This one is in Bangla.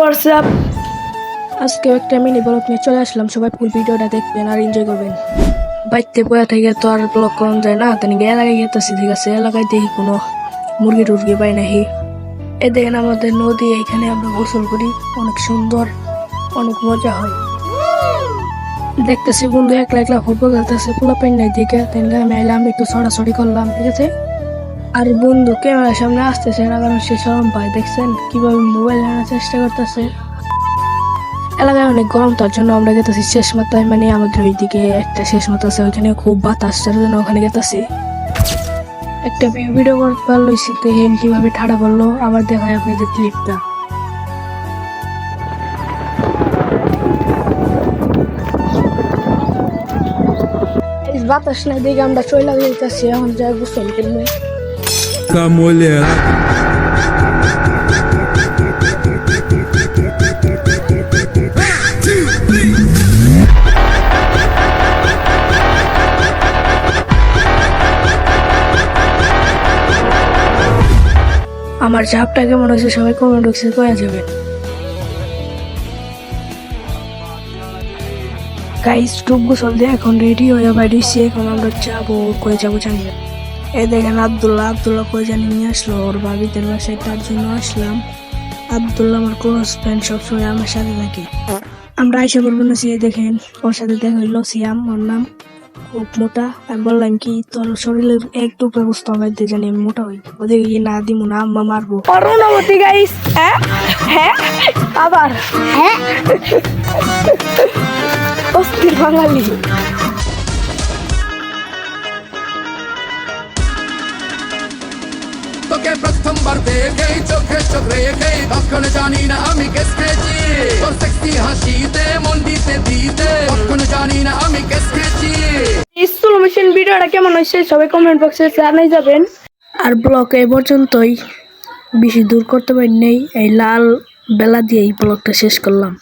হোয়াটসঅ্যাপ আজকে একটা মিনি ব্লগ নিয়ে চলে আসলাম। সবাই ফুল ভিডিওটা দেখবেন আর এনজয় করবেন। বাইতে বয়া থেকে তো আর ব্লগ করা যায় না, তাই এলাকায় গেতেছি। ঠিক আছে, এলাকায় দেখি কোনো মুরগি টুরগি পাই নাহি। এ দেখেন আমাদের নদী, এখানে আমরা গোসল করি, অনেক সুন্দর, অনেক মজা হয়। দেখতেছি বন্ধু একলা একলা ফুটবল খেলতেছে, পুরো পেন্ডাই দিকে আমি এলাম, একটু ছড়াছড়ি করলাম। ঠিক আছে, আর বন্ধু ক্যামেরার সামনে আসতেছে না, কারণ সে শরম পায়। দেখছেন কিভাবে মোবাইল আনার চেষ্টা করতেছে। এলাকায় অনেক গরম, তার জন্য আমরা গেতেছি শেষ মাথায়, মানে আমাদের ওইদিকে একটা শেষ মাথা আছে, ওইখানে খুব বাতাস, তার জন্য ওখানে গেতেছি। একটা ভিডিও করতে লইছি, দেখেন কিভাবে ঠাড়া পড়লো। আবার দেখায় আপনাদের ক্লিপটা। বাতাস নাই দেখে আমরা চলে যেতেছি, এখন যাই গোসল করবো। Mulher. আমার ঝাপটা কেমন হয়েছে সবাই কমেন্ট বক্সে কয়া যাবে। গাইস টুক গোসল দিয়ে এখন রেডি হয়ে বাইরেছি, এখন আমরা যাবো, কই যাবো জানি না। এই দেখেন আব্দুল্লাহ কই জানি নিয়ে আসলো ওর ভাবিদের বাসায়, তার জন্য আসলাম। আব্দুল্লাহ আমার ক্লোজ ফ্রেন্ড, সবসময় আমার সাথে থাকে। আমরা আইসা বলবো না, সে দেখেন ওর সাথে দেখা হইলো, সিয়াম ওর নাম, খুব মোটা। আমি বললাম কি তোর শরীরের এক টুকরো বুঝতে হবে, জানি আমি মোটা হই। ওদেরকে না দিব না, আম্মা মারবো। অনুমতি গাইস, হ্যাঁ হ্যাঁ আবার হ্যাঁ অস্থির বাঙালি। তোকে প্রথমবার দেখেই চোখে চোখ রেখেই তখন জানি না আমি কেস খেয়েছি তোর সেক্সি হাসিতে মন দিতে দিতে তখন জানি না আমি কেস খেয়েছি। স্কুল মেশিন ভিডিওটা কেমন হয়েছে সবাই কমেন্ট বক্সে জানাই যাবেন। আর ব্লগ এই পর্যন্তই, বেশি দূর করতে পারি নেই, এই লাল বেলা দিয়ে এই ব্লগটা শেষ করলাম।